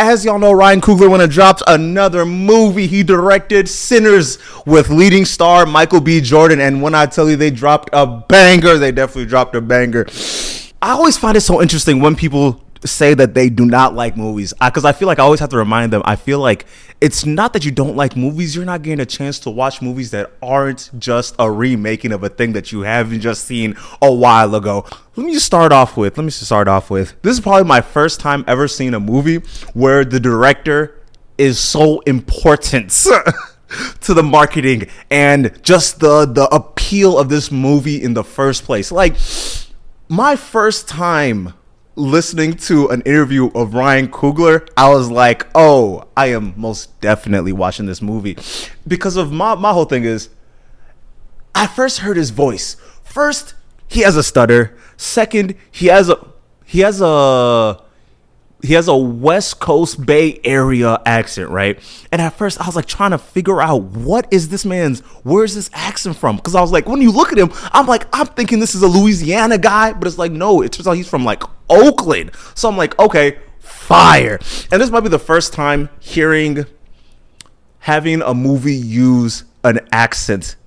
as y'all know, Ryan Coogler went and dropped another movie. He directed Sinners with leading star Michael B. Jordan. And when I tell you they dropped a banger, they definitely dropped a banger. I always find it so interesting when people say that they do not like movies, because I feel like I always have to remind them, I feel like it's not that you don't like movies, you're not getting a chance to watch movies that aren't just a remaking of a thing that you haven't just seen a while ago. Let me just start off with, this is probably my first time ever seeing a movie where the director is so important to the marketing and just the appeal of this movie in the first place. Like, my first time listening to an interview of Ryan Coogler, I was like, oh, I am most definitely watching this movie. Because of my whole thing is, I first heard his voice. First, he has a stutter. Second, he has a West Coast Bay Area accent, right? And at first I was like trying to figure out where's this accent from? Because I was like, when you look at him, I'm thinking this is a Louisiana guy, but it's like, no, it turns out he's from like Oakland. So I'm like, okay, fire. And this might be the first time having a movie using an accent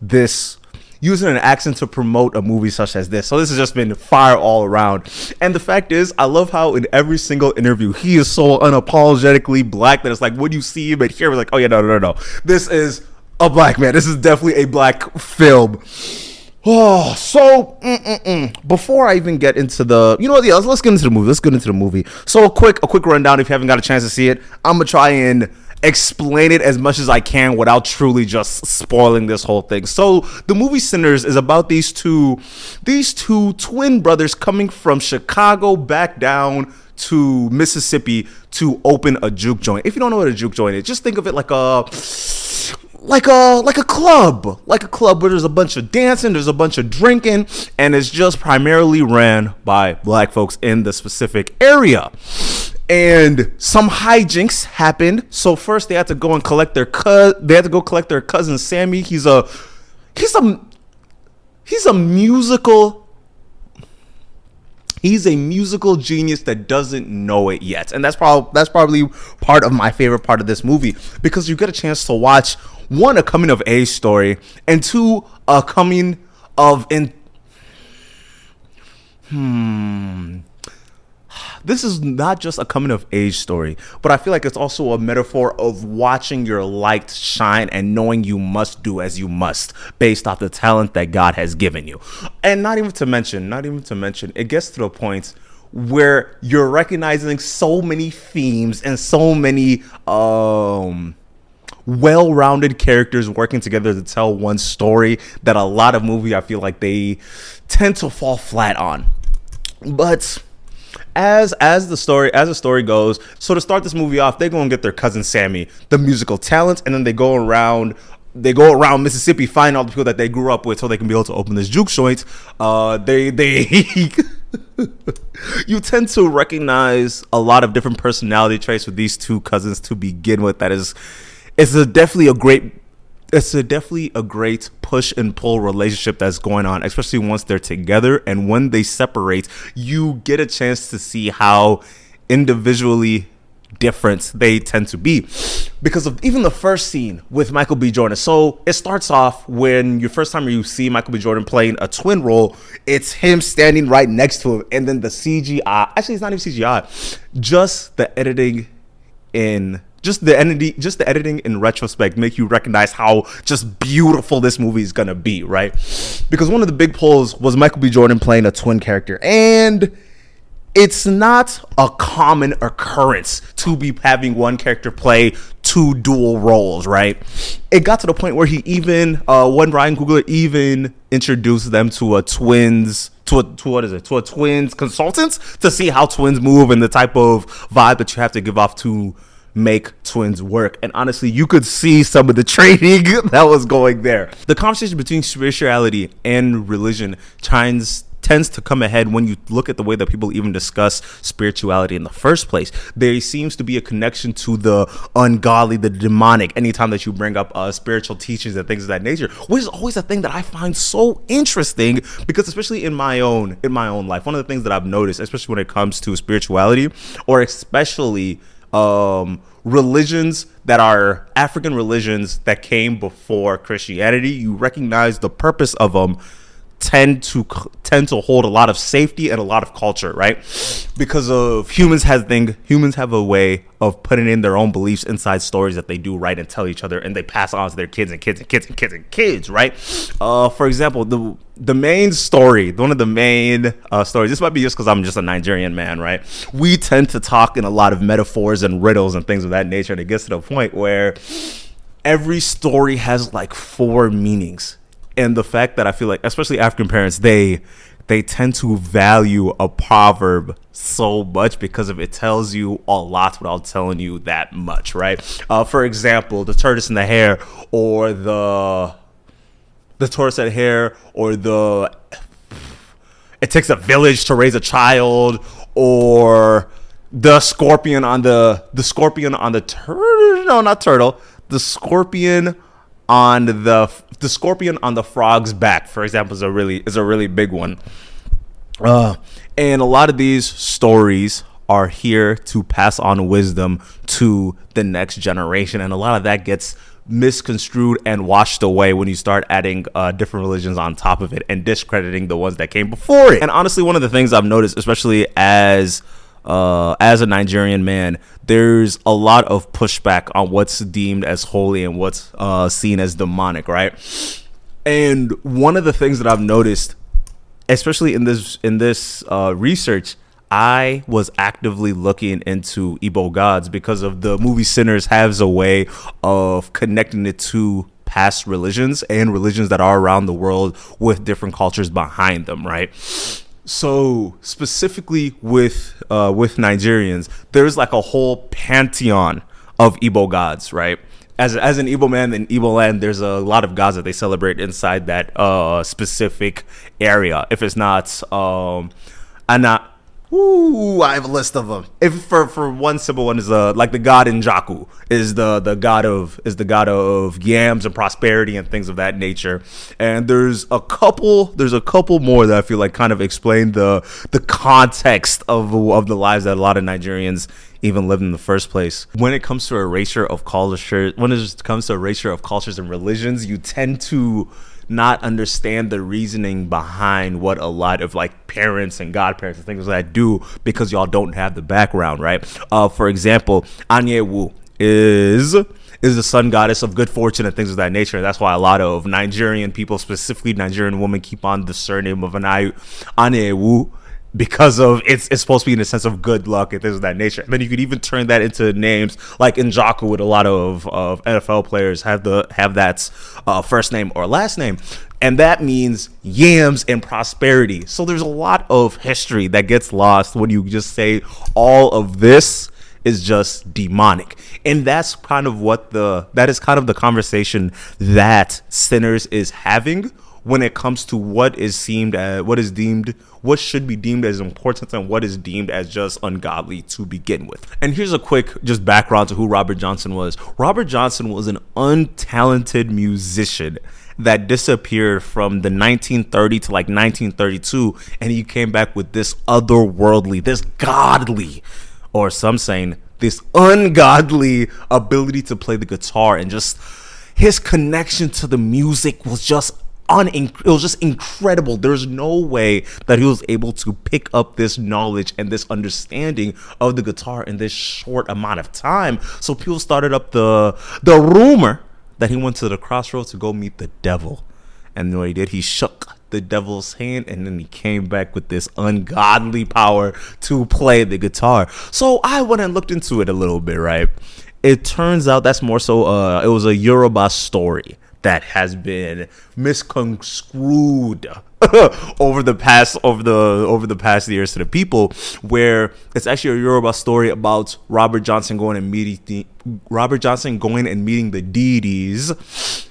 to promote a movie such as this. So this has just been fire all around. And the fact is, I love how in every single interview, he is so unapologetically black that it's like, when you see him and hear him, like, oh yeah, no. This is a black man. This is definitely a black film. Oh, so before I even get into let's get into the movie. So a quick rundown if you haven't got a chance to see it. I'm going to try and explain it as much as I can without truly just spoiling this whole thing. So the movie Sinners is about these two twin brothers coming from Chicago back down to Mississippi to open a juke joint. If you don't know what a juke joint is, just think of it like a club where there's a bunch of dancing, there's a bunch of drinking, and it's just primarily ran by black folks in the specific area. And some hijinks happened. So first they had to go and collect their cousin Sammy. He's a musical genius that doesn't know it yet. And that's probably part of my favorite part of this movie, because you get a chance to watch, one, a coming of age story, and two, a coming of this is not just a coming of age story, but I feel like it's also a metaphor of watching your light shine and knowing you must do as you must based off the talent that God has given you. And not even to mention, it gets to the point where you're recognizing so many themes and so many well-rounded characters working together to tell one story that a lot of movies I feel like they tend to fall flat on. But as the story goes, so to start this movie off, they go and get their cousin Sammy, the musical talent, and then they go around Mississippi, find all the people that they grew up with so they can be able to open this juke joint. You tend to recognize a lot of different personality traits with these two cousins to begin with. It's definitely a great push and pull relationship that's going on, especially once they're together. And when they separate, you get a chance to see how individually different they tend to be, because of even the first scene with Michael B. Jordan. So it starts off when you see Michael B. Jordan playing a twin role. It's him standing right next to him, and then the CGI, actually it's not even CGI, just the editing in retrospect make you recognize how just beautiful this movie is gonna be, right? Because one of the big pulls was Michael B. Jordan playing a twin character, and it's not a common occurrence to be having one character play two dual roles, right? It got to the point where he even when Ryan Coogler even introduced them to a twins consultant to see how twins move and the type of vibe that you have to give off to make twins work. And honestly, you could see some of the training that was going there. The conversation between spirituality and religion tends to come ahead when you look at the way that people even discuss spirituality in the first place. There seems to be a connection to the ungodly, the demonic, anytime that you bring up spiritual teachings and things of that nature, which is always a thing that I find so interesting, because especially in my own life, one of the things that I've noticed, especially when it comes to spirituality, or especially religions that are African religions that came before Christianity, you recognize the purpose of them tend to hold a lot of safety and a lot of culture, right? Because of humans have a way of putting in their own beliefs inside stories that they do write and tell each other, and they pass on to their kids and kids and kids and kids and kids, right? For example, the main story, one of the main stories, this might be just because I'm just a Nigerian man, right? We tend to talk in a lot of metaphors and riddles and things of that nature, and it gets to the point where every story has like 4 meanings. And the fact that I feel like, especially African parents, they tend to value a proverb so much because of it tells you a lot without telling you that much, right? For example, the tortoise and the hare, or the tortoise and hare, or it takes a village to raise a child, or the scorpion on the scorpion on the frog's back, for example, is a really big one. And a lot of these stories are here to pass on wisdom to the next generation, and a lot of that gets misconstrued and washed away when you start adding different religions on top of it and discrediting the ones that came before it. And honestly, one of the things I've noticed, especially as a Nigerian man, there's a lot of pushback on what's deemed as holy and what's seen as demonic, right? And one of the things that I've noticed, especially in this research, I was actively looking into Igbo gods because of the movie Sinners has a way of connecting it to past religions and religions that are around the world with different cultures behind them, right? So specifically with Nigerians, there's like a whole pantheon of Igbo gods, right? As an Igbo man in Igbo land, there's a lot of gods that they celebrate inside that specific area. If it's not, I have a list of them. If for one simple one is like the god Njaku is the god of yams and prosperity and things of that nature. And there's a couple more that I feel like kind of explain the context of the lives that a lot of Nigerians even lived in the first place. When it comes to erasure of cultures and religions, you tend to not understand the reasoning behind what a lot of like parents and godparents and things like that do because y'all don't have the background, right? For example, Anyewu is the sun goddess of good fortune and things of that nature. That's why a lot of Nigerian people, specifically Nigerian women, keep on the surname of Anyewu, because of it's supposed to be in a sense of good luck and things of that nature. And then you could even turn that into names like Njaku, with a lot of NFL players have that first name or last name, and that means yams and prosperity. So there's a lot of history that gets lost when you just say all of this is just demonic. And that's kind of the conversation that Sinners is having when it comes to what should be deemed as important and what is deemed as just ungodly to begin with. And here's a quick just background to who Robert Johnson was. Robert Johnson was an untalented musician that disappeared from the 1930 to like 1932, and he came back with this otherworldly, this godly, or some saying this ungodly ability to play the guitar, and just his connection to the music was just it was just incredible. There's no way that he was able to pick up this knowledge and this understanding of the guitar in this short amount of time. So people started up the rumor that he went to the crossroads to go meet the devil. And what he did, he shook the devil's hand, and then he came back with this ungodly power to play the guitar. So I went and looked into it a little bit, right? It turns out that's more so it was a Yoruba story that has been misconstrued over the past years to the people, where it's actually a Yoruba story about Robert Johnson going and meeting the deities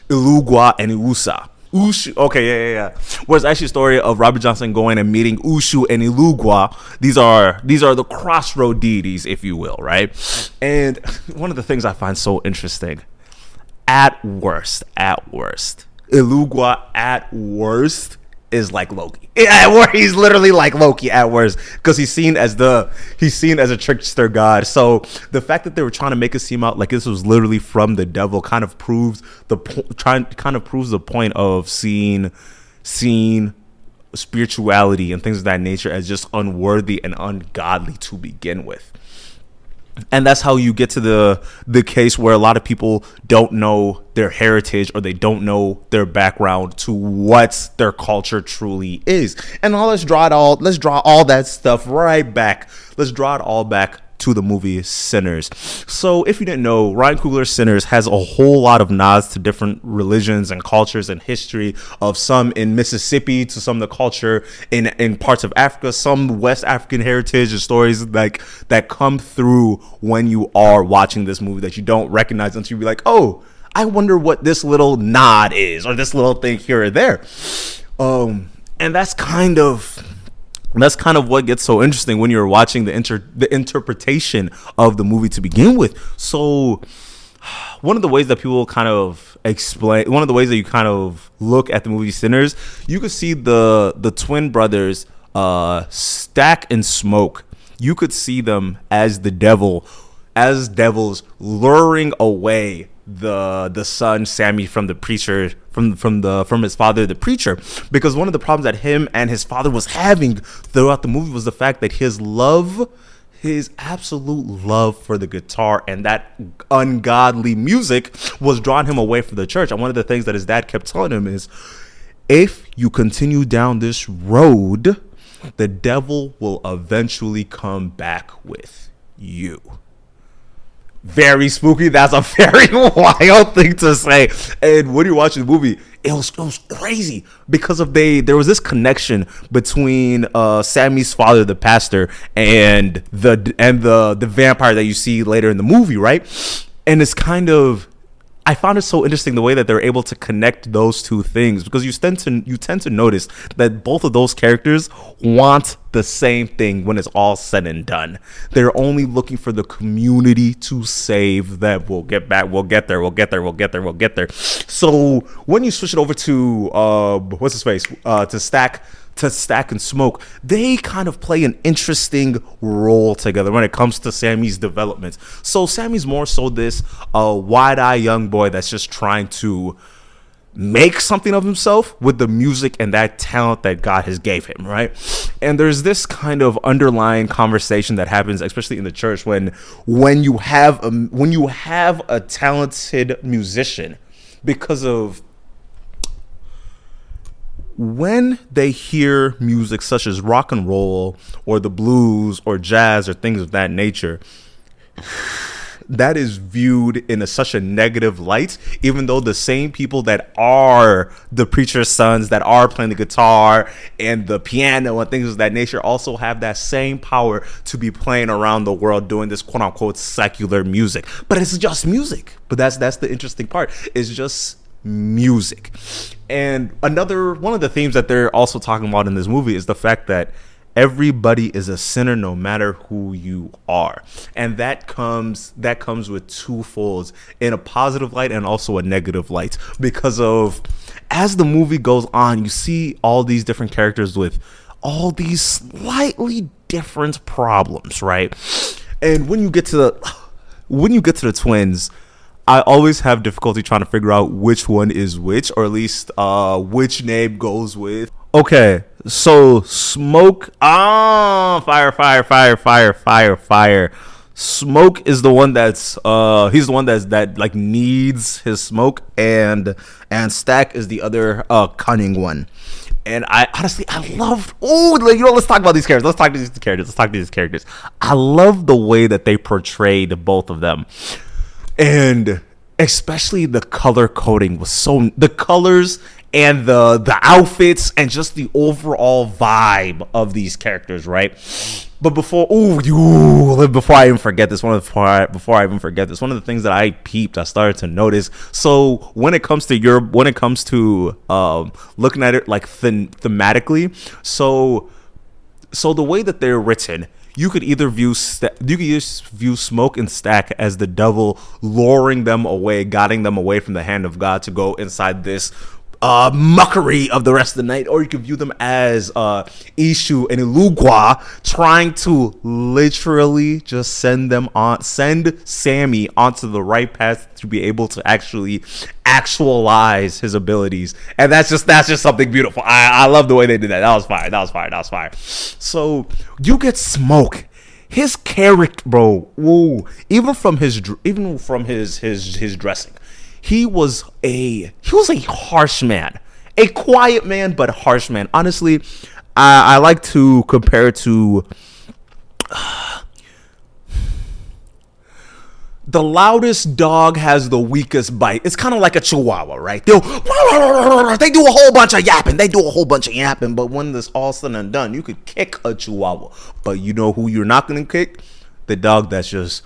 Ilugwa and Iusa. Ushu, okay, yeah. Where it's actually a story of Robert Johnson going and meeting Ushu and Ilugwa. These are the crossroad deities, if you will, right? And one of the things I find so interesting, at worst, Ilugwa at worst is like Loki. He's literally like Loki at worst, because he's seen as a trickster god. So the fact that they were trying to make it seem out like this was literally from the devil kind of proves the point of seeing spirituality and things of that nature as just unworthy and ungodly to begin with. And that's how you get to the case where a lot of people don't know their heritage, or they don't know their background to what their culture truly is. And now let's draw all that stuff right back. Let's draw it all back to the movie Sinners. So if you didn't know, Ryan Coogler's Sinners has a whole lot of nods to different religions and cultures and history, of some in Mississippi to some of the culture in parts of Africa, some West African heritage and stories like that come through when you are watching this movie that you don't recognize until you be like, oh, I wonder what this little nod is, or this little thing here or there. And that's kind of what gets so interesting when you're watching the interpretation of the movie to begin with. So one of the ways that people kind of explain, one of the ways that you kind of look at the movie Sinners, you could see the twin brothers, Stack and Smoke. You could see them as devils luring away the son Sammy from the preacher, from his father, the preacher, because one of the problems that him and his father was having throughout the movie was the fact that his absolute love for the guitar and that ungodly music was drawing him away from the church. And one of the things that his dad kept telling him is, if you continue down this road, the devil will eventually come back with you. Very spooky. That's a very wild thing to say. And when you're watching the movie, it was crazy because there was this connection between Sammy's father, the pastor, and the vampire that you see later in the movie, right? And it's kind of, I found it so interesting the way that they're able to connect those two things, because you tend to notice that both of those characters want the same thing when it's all said and done. They're only looking for the community to save them. We'll get back. We'll get there. So when you switch it over to to Stack and Smoke, they kind of play an interesting role together when it comes to Sammy's development. So Sammy's more so this wide-eyed young boy that's just trying to make something of himself with the music and that talent that God has gave him, right? And there's this kind of underlying conversation that happens, especially in the church, when you have a talented musician, because of when they hear music such as rock and roll or the blues or jazz or things of that nature, that is viewed in such a negative light, even though the same people that are the preacher's sons, that are playing the guitar and the piano and things of that nature, also have that same power to be playing around the world doing this quote unquote secular music. But it's just music. But that's the interesting part. It's just music. And one of the themes that they're also talking about in this movie is the fact that everybody is a sinner no matter who you are. And that comes with two folds, in a positive light and also a negative light, because of, as the movie goes on, you see all these different characters with all these slightly different problems, right? And when you get to the twins, I always have difficulty trying to figure out which one is which, or at least which name goes with. Okay, so Smoke, fire. Smoke is the one that's he's the one that like needs his smoke, and Stack is the other cunning one. And I honestly, let's talk about these characters. Let's talk to these characters. I love the way that they portrayed both of them. And especially the color coding was the colors and the outfits and just the overall vibe of these characters, right? But before I even forget this, one of the things that I started to notice. So when it comes to looking at it like thematically, so the way that they're written, you could either view Smoke and Stack as the devil luring them away, guiding them away from the hand of God to go inside this muckery of the rest of the night, or you can view them as Ishu and Ilugwa trying to literally just send Sammy onto the right path to be able to actually actualize his abilities. And that's just something beautiful. I love the way they did that. That was fire. So you get Smoke. His character, bro, woo, even from his dressing, he was a harsh man, a quiet man, but harsh man. Honestly, I like to compare it to the loudest dog has the weakest bite. It's kind of like a chihuahua, right? They do a whole bunch of yapping. But when this all said and done, you could kick a chihuahua. But you know who you're not going to kick? The dog that's just...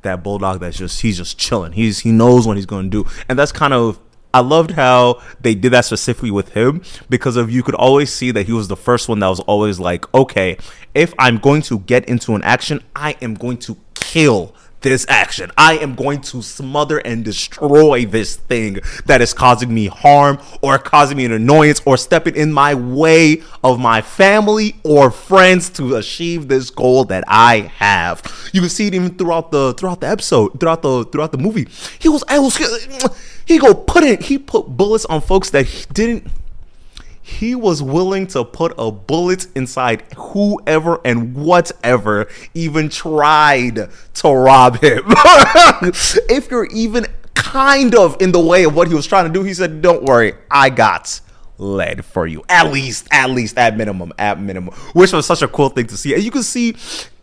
that bulldog he's just chilling. He knows what he's going to do. And that's kind of... I loved how they did that specifically with him, because you could always see that he was the first one that was always like, okay, if I'm going to get into an action, I am going to kill this action. I am going to smother and destroy this thing that is causing me harm or causing me an annoyance or stepping in my way of my family or friends to achieve this goal that I have. You can see it even throughout the episode, throughout the movie. He put bullets on folks that he didn't. He was willing to put a bullet inside whoever and whatever even tried to rob him. If you're even kind of in the way of what he was trying to do, he said, don't worry, I got lead for you. At minimum, which was such a cool thing to see. And you can see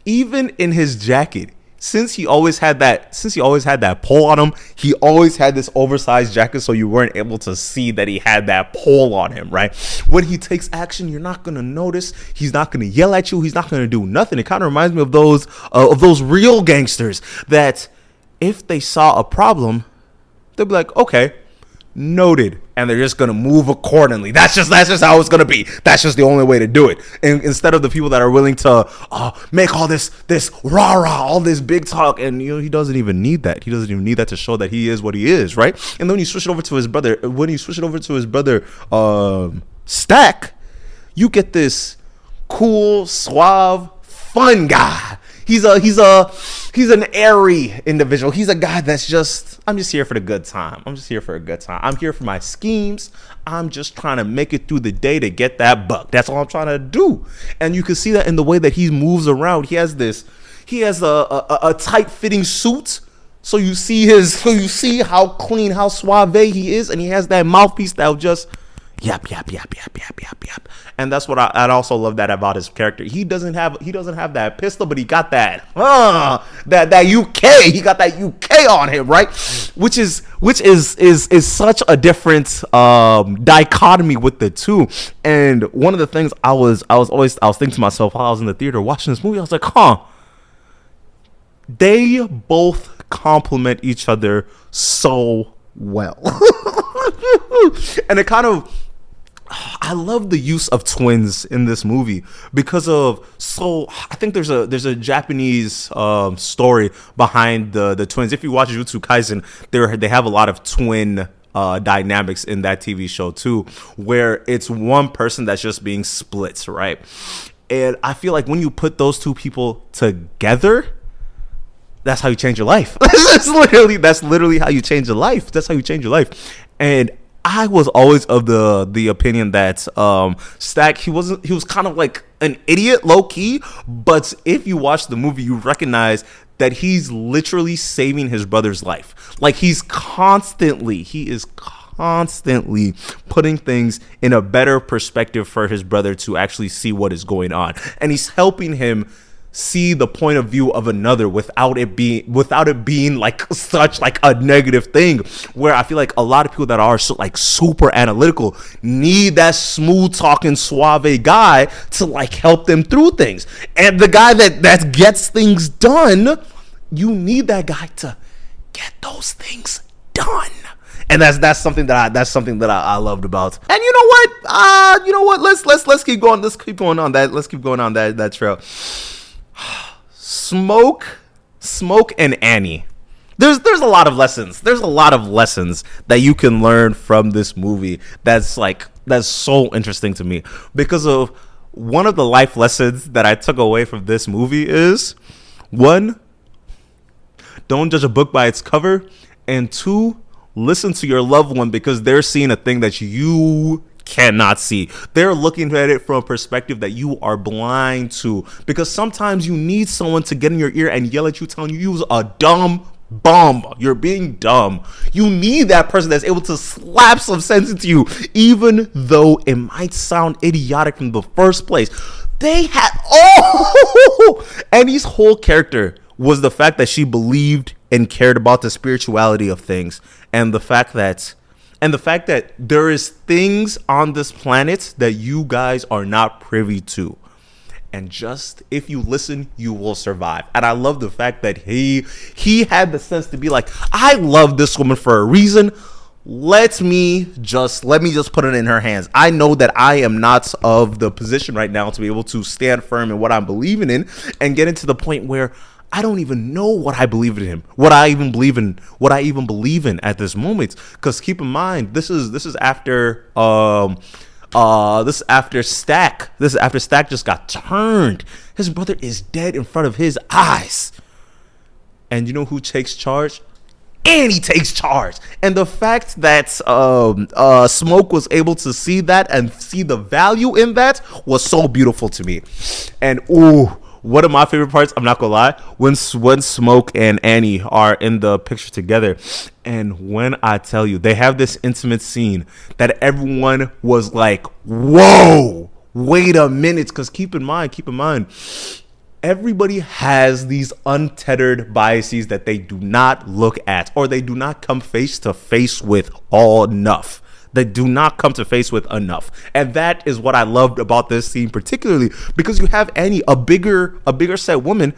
even in his jacket, since he always had that pole on him, he always had this oversized jacket, so you weren't able to see that he had that pole on him, right? When he takes action, you're not gonna notice. He's not gonna yell at you. He's not gonna do nothing. It kind of reminds me of those real gangsters that if they saw a problem, they'd be like, okay, noted, and they're just gonna move accordingly. That's just how it's gonna be. That's just the only way to do it. And instead of the people that are willing to make all this rah-rah, all this big talk, and he doesn't even need that. He doesn't even need that to show that he is what he is, right? And then when you switch it over to his brother, Stack, you get this cool, suave, fun guy. He's an airy individual. He's a guy that's I'm just here for the good time. I'm here for my schemes. I'm just trying to make it through the day to get that buck. That's all I'm trying to do. And you can see that in the way that he moves around. He has a tight fitting suit. So you see how clean, how suave he is, and he has that mouthpiece that'll just yap. And that's what I also love that about his character. He doesn't have that pistol, but he got that UK. He got that UK on him, right? Which is such a different dichotomy with the two. And one of the things I was thinking to myself while I was in the theater watching this movie, I was like, they both complement each other so well. And it kind of, I love the use of twins in this movie because I think there's a Japanese story behind the twins. If you watch Jujutsu Kaisen, they have a lot of twin dynamics in that TV show too, where it's one person that's just being split, right? And I feel like when you put those two people together, that's how you change your life. That's literally how you change your life. That's how you change your life. And I was always of the opinion that Stack, he was kind of like an idiot, low key, but if you watch the movie, you recognize that he's literally saving his brother's life. Like he is constantly putting things in a better perspective for his brother to actually see what is going on, and he's helping him see the point of view of another without it being like such like a negative thing, where I feel like a lot of people that are like super analytical need that smooth talking suave guy to like help them through things. And the guy that gets things done, you need that guy to get those things done. And that's something that I loved about. And you know what? Let's keep going. Let's keep going on that trail. Smoke and Annie There's a lot of lessons. There's a lot of lessons that you can learn from this movie. That's so interesting to me, because of one of the life lessons that I took away from this movie is, one, don't judge a book by its cover, and two, listen to your loved one, because they're seeing a thing that you cannot see. They're looking at it from a perspective that you are blind to, because sometimes you need someone to get in your ear and yell at you, telling you was a dumb bum. You're being dumb. You need that person that's able to slap some sense into you, even though it might sound idiotic from the first place. They had Annie's whole character was the fact that she believed and cared about the spirituality of things, and the fact that there is things on this planet that you guys are not privy to. And just if you listen, you will survive. And I love the fact that he had the sense to be like, I love this woman for a reason. Let me just put it in her hands. I know that I am not of the position right now to be able to stand firm in what I'm believing in, and get into the point where I don't even know what I believe in him, what I even believe in at this moment. Because keep in mind, this is after Stack. This is after Stack just got turned. His brother is dead in front of his eyes. And you know who takes charge? Annie takes charge. And the fact that Smoke was able to see that and see the value in that was so beautiful to me. And one of my favorite parts, I'm not gonna lie, when Smoke and Annie are in the picture together, and when I tell you they have this intimate scene that everyone was like, whoa, wait a minute, because keep in mind, everybody has these untethered biases that they do not look at, or they do not come face to face with enough. They do not come to face with enough. And that is what I loved about this scene, particularly because you have Annie, a bigger set woman,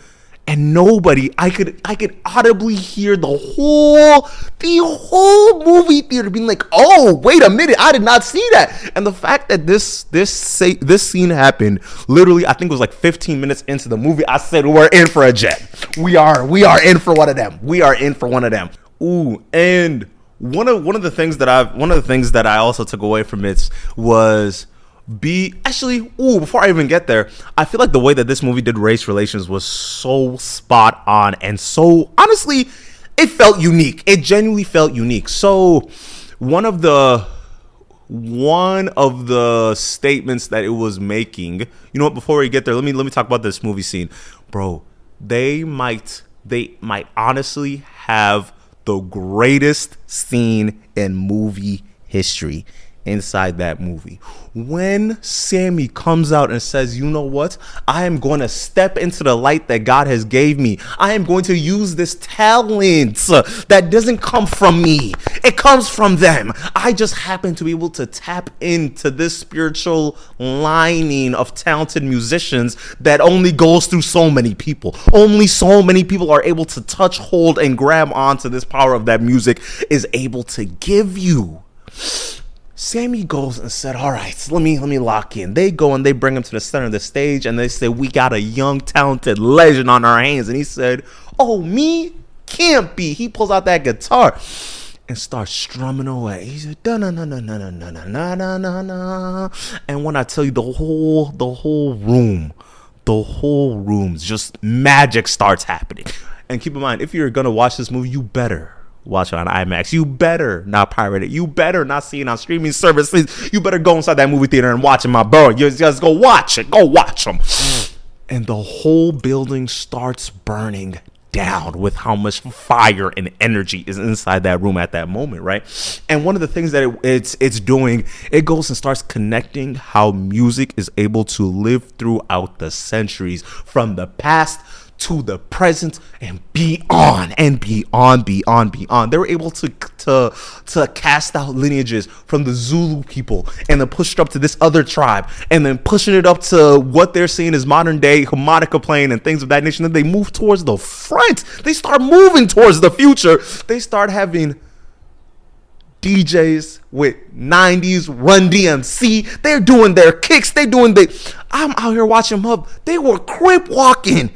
and nobody, I could audibly hear the whole movie theater being like, oh, wait a minute, I did not see that. And the fact that this scene happened literally, I think it was like 15 minutes into the movie, I said, we're in for a gem. We are in for one of them. We are in for one of them. Ooh, and one of the things that I also took away from it was before I even get there, I feel like the way that this movie did race relations was so spot on, and so honestly, it felt unique. It genuinely felt unique. So one of the statements that it was making, you know what, before we get there, let me talk about this movie scene. Bro, they might honestly have the greatest scene in movie history inside that movie. When Sammy comes out and says, you know what? I am going to step into the light that God has gave me. I am going to use this talent that doesn't come from me. It comes from them. I just happen to be able to tap into this spiritual lining of talented musicians that only goes through so many people. Only so many people are able to touch, hold, and grab onto this power of that music is able to give you. Sammy goes and said, all right, let me lock in. They go and they bring him to the center of the stage, and they say, we got a young, talented legend on our hands. And he said, oh, me? Can't be. He pulls out that guitar and starts strumming away. He said, da na na na na na na na na na na. And when I tell you, the whole room's just magic starts happening. And keep in mind, if you're gonna watch this movie, you better watch it on IMAX. You better not pirate it. You better not see it on streaming services. You better go inside that movie theater and watch it, my bro. You just go watch it. Go watch them. And the whole building starts burning down with how much fire and energy is inside that room at that moment, right? And one of the things that it's doing, it goes and starts connecting how music is able to live throughout the centuries, from the past to the present and beyond and beyond. They were able to cast out lineages from the Zulu people and then push it up to this other tribe and then pushing it up to what they're seeing as modern day harmonica playing and things of that nature. Then they move towards the front. They start moving towards the future. They start having DJs with 90s Run DMC. They're doing their kicks. I'm out here watching them up. They were crip walking.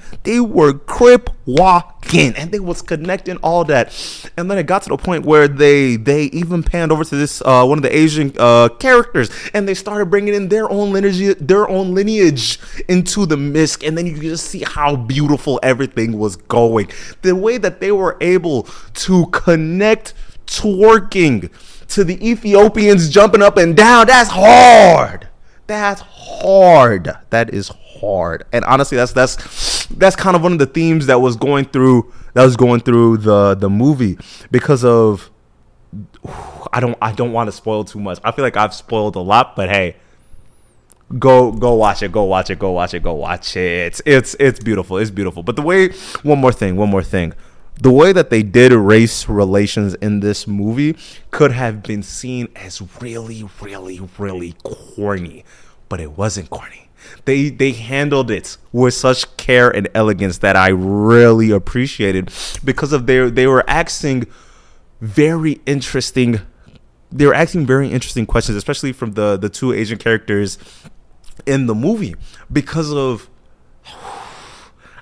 And they was connecting all that. And then it got to the point where they even panned over to this one of the Asian characters, and they started bringing in their own lineage into the mix. And then you just see how beautiful everything was going. The way that they were able to connect twerking to the Ethiopians jumping up and down. That's hard. That is hard. And honestly, that's kind of one of the themes that was going through the movie, because of I don't want to spoil too much. I feel like I've spoiled a lot, but hey, go watch it. It's beautiful. But one more thing. The way that they did race relations in this movie could have been seen as really, really, really corny, but it wasn't corny. They handled it with such care and elegance that I really appreciated, because of they were asking very interesting questions, especially from the two Asian characters in the movie, because of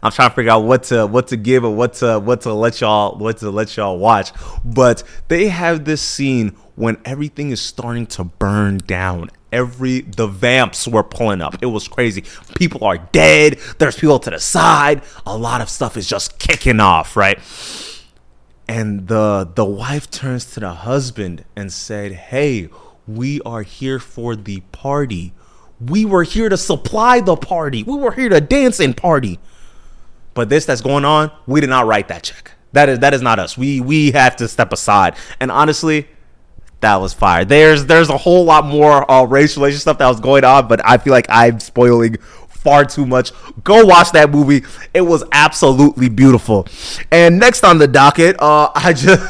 I'm trying to figure out what to give or what to let y'all watch. But they have this scene when everything is starting to burn down. The vamps were pulling up. It was crazy. People are dead. There's people to the side. A lot of stuff is just kicking off, right? And the wife turns to the husband and said, "Hey, we are here for the party. We were here to supply the party. We were here to dance and party. But this that's going on, we did not write that check. That is not us. We have to step aside." And honestly, that was fire. There's a whole lot more race relation stuff that was going on, but I feel like I'm spoiling far too much. Go watch that movie. It was absolutely beautiful. And next on the docket, I just